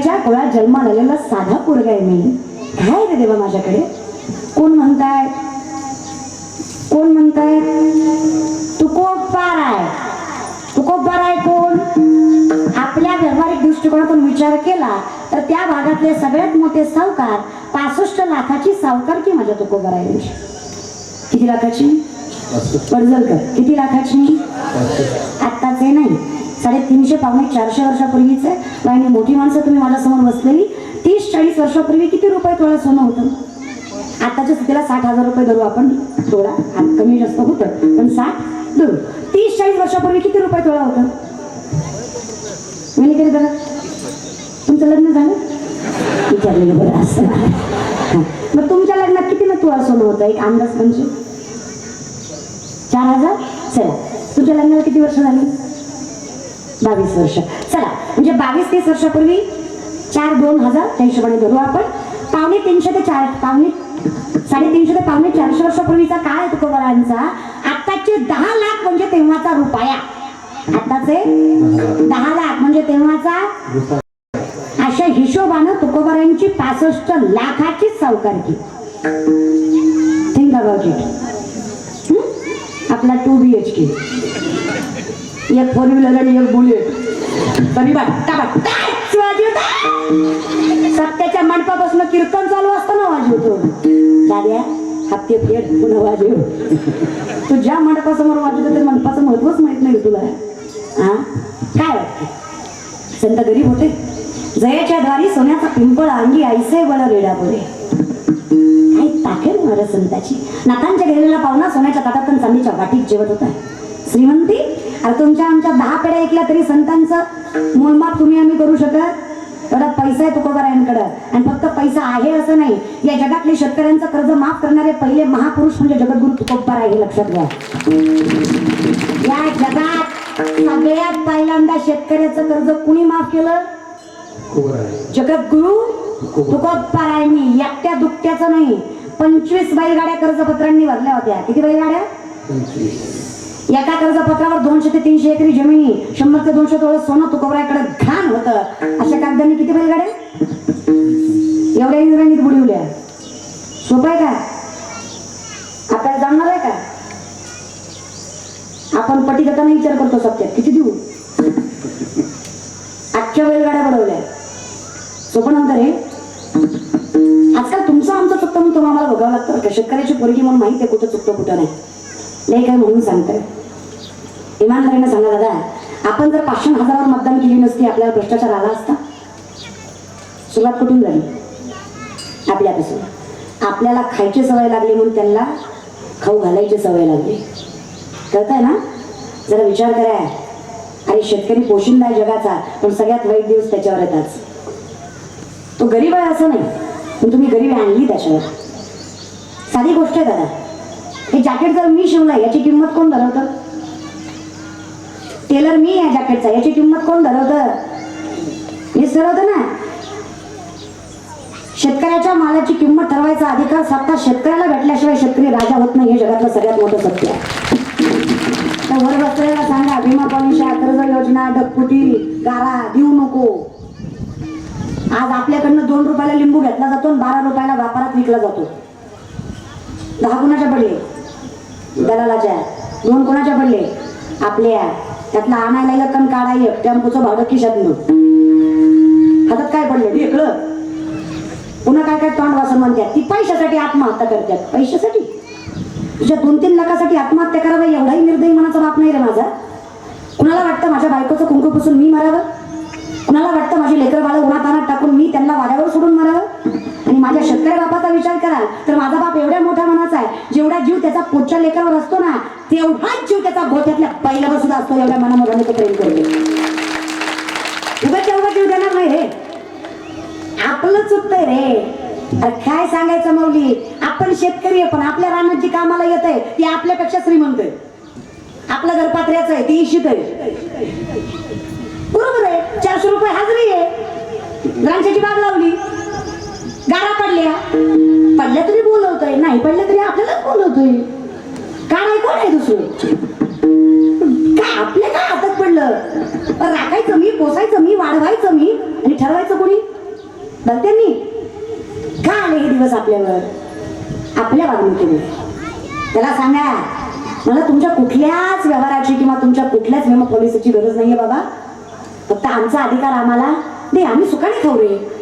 शेतकऱ्याच्या कुळात जन्माला आलेला साधा पोरगा आहे मी. काय रे देवा माझ्याकडे? कोण म्हणताय? कोण म्हणताय? तुकोबार आहे. तुकोबार आहे कोण? आपल्या व्यावहारिक दृष्टिकोनातून विचार केला तर त्या भागातले सगळ्यात मोठे सावकार 65 लाखाची सावकारकी माझ्या तुकोबार आहे. किती लाखाची? पडजलकर. किती लाखाची? आत्ताचे नाही, 350 पावणे 400 वर्षापूर्वीच आहे. आणि मोठी माणसं तुम्ही माझ्यासमोर बसलेली 30-40 वर्षापूर्वी किती रुपये तोळा सोनं होतं? आताच्या स्थितीला 60,000 रुपये धरू आपण तोळा. कमी जास्त होतं पण 60 धरू. 30-40 वर्षापूर्वी किती रुपये तोळा होतं? मी बघा, तुमचं लग्न झालं? विचारलेलं बरं असं. मग तुमच्या लग्नात किती ना तोळा सोनं होतं? एक अंदाज म्हणजे 4,000. चला, तुमच्या लग्नाला किती वर्ष झाली? 22 वर्ष. चला, म्हणजे 22-23 वर्षापूर्वी 4-2,000 त्या हिशोबाने धरू आपण. 350 ते 350 ते पावणे 400 वर्षापूर्वीचा काळ आहे तुकोबारांचा. आत्ताचे 10 लाख म्हणजे तेव्हाचा रुपया. आताचे 10 लाख म्हणजे तेव्हाचा. अशा हिशोबानं तुकोबारांची 65 लाखाची सावकारकी. Think about it. आपला 2 BHK, एक 4 व्हीलर आणि एक बुलेट. सत्याच्या मंडपापासून कीर्तन चालू असताना वाजवतो. दाद्या हप्ते फेड पुन्हा वाजव. तू ज्या मंडपासमोर वाजवतो त्या मंडपाचं महत्वच माहित नाही तुला. हा काय वाटतं? संत गरीब होते. जयाच्या द्वारी सोन्याचा पिंपळ अंगी ऐसे बळ रेडा बोले. काही ताकद मला संताची. नातांच्या गेलेला पाहुणा सोन्याच्या ताटातून चांदीच्या वाटीत जेवत होता. श्रीमंती अरे तुमच्या आमच्या 10 पेढ्या ऐकल्या तरी संतांचं मोलमाप तुम्ही आम्ही करू शकत? एवढा पैसा आहे तुकोबारायांकडे. आणि फक्त पैसा आहे असं नाही, या जगातले शेतकऱ्यांचं कर्ज माफ करणारे पहिले महापुरुष म्हणजे जगद्गुरु तुकोबार आहे. हे लक्षात घ्या. या जगात सगळ्यात पहिल्यांदा शेतकऱ्याचं कर्ज कुणी माफ केलं? जगद्गुरु तुकोबार आहे. मी एकट्या दुकट्याचं नाही, 25 बैलगाड्या कर्जपत्रांनी भरल्या होत्या. किती बैलगाड्या? 25. एका कर्जपत्रावर 200 ते 300 एकरी जमिनी, 100 ते 200 तोळं सोनं तुकोबाराकडे घाण होतं. अशा कागदांनी किती बैलगाड्या? एवढ्या इंद्रायणीत बुडवल्या. सोपं आहे का? आपल्याला जाणणार आहे का? आपण पटी देताना विचार करतो सत्यात किती देऊ. आजच्या बैलगाड्या बुडवल्या. सोपं नव्हतं रे. आजकाल तुमचं आमचं चुकतं म्हणून तुम्हाला आम्हाला बघावं लागतं. शेतकऱ्याची पोरगी म्हणून माहिती आहे कुठं चुकतं कुठं नाही. लय काय म्हणून सांगताय. इमानदारीनं सांगा दादा, आपण जर 500,000वर मतदान केली नसती आपल्याला भ्रष्टाचार आला असता? सुरुवात कुठून झाली? आपल्यापासून. आपल्याला खायची सवय लागली म्हणून त्यांना खाऊ घालायची सवय लागली. कळतंय ना? जरा विचार करा. अरे शेतकरी पोशिंदा आहे जगाचा, पण सगळ्यात वाईट दिवस त्याच्यावर येतात. तो गरीब आहे असं नाही, पण तुम्ही गरिबी आणली त्याच्यावर. साधी गोष्ट आहे दादा. हे जॅकेट जर मी शिवलंय याची किंमत कोण धरवतं? टेलर मी आहे जॅकेटचा, याची किंमत कोण धरवतं? मीच ठरवतं ना. शेतकऱ्याच्या मालाची किंमत ठरवायचा अधिकार सत्ता शेतकऱ्याला भेटल्याशिवाय शेतकरी राजा होत नाही. हे जगातलं सगळ्यात मोठं सत्य आहे. तर वर बसलेला सांगा, विमा पॉलिसी, कर्ज योजना, ढगफुटी, गारा देऊ नको. आज आपल्याकडनं 2 रुपयाला लिंबू घेतला जातो आणि 12 रुपयाला व्यापारात विकला जातो. 10 कुणाच्या पडले? दलालाच्या. 2 कोणाच्या पडले? आपल्या. त्यातला आणायला कण काढाय टेम्पोचं भाडं खिशातनं. हातात काय पडलं? ढेकळं. पुन्हा काय काय तोंड वासन म्हणतात. ती पैशासाठी आत्महत्या करतात. पैशासाठी? तुझ्या 2-3 लाखासाठी आत्महत्या करावं एवढाही निर्दयी मनाचा बाप नाही रे माझा. कुणाला वाटतं माझ्या बायकोचं कुंकू पुसून मी मारावं? कुणाला वाटतं माझी लेकर बाळ उन्हात आणत टाकून मी त्यांना वाड्यावर सोडून मारावं? आणि माझ्या शेतकरी बापाचा विचार कराल तर माझा बाप एवढ्या मोठ्या मनाचा आहे, जेवढा जीव त्याचा पोटच्या लेकरावर असतो ना तेवढाच जीव त्याचा गोठ्यातल्या बैलावर सुद्धा असतो. एवढ्या मनामध्ये तो प्रेम करतो. उगाच तेवढा जीव देणार नाही रे. आपलं चुकतंय रे. काय सांगायचं माऊली, आपण शेतकरी आहे पण आपल्या रानात जी कामाला येत आहे ती आपल्यापेक्षा श्रीमंत आहे. आपलं घर पात्र्याचं आहे, ती इशित आहे. बरोबर आहे. 400 रुपये हजरी आहे. द्राक्षाची बाग लावली, गारा पडल्या तरी बोलवतोय, नाही पडल्या तरी आपल्यालाच बोलवतोय. का नाही? कोण आहे दुसरं? काय आपल्या काय हातात पडलं? राखायचं मी, पोसायचं मी, वाढवायचं मी आणि ठरवायचं कोणी? बघत्यांनी. का आले हे दिवस आपल्यावर? आपल्या वागणुकीने. त्याला सांगा, मला तुमच्या कुठल्याच व्यवहाराची किंवा तुमच्या कुठल्याच विमा पॉलिसीची गरज नाहीये बाबा. फक्त आमचा अधिकार आम्हाला दे, आम्ही सुखाने खाऊ रे.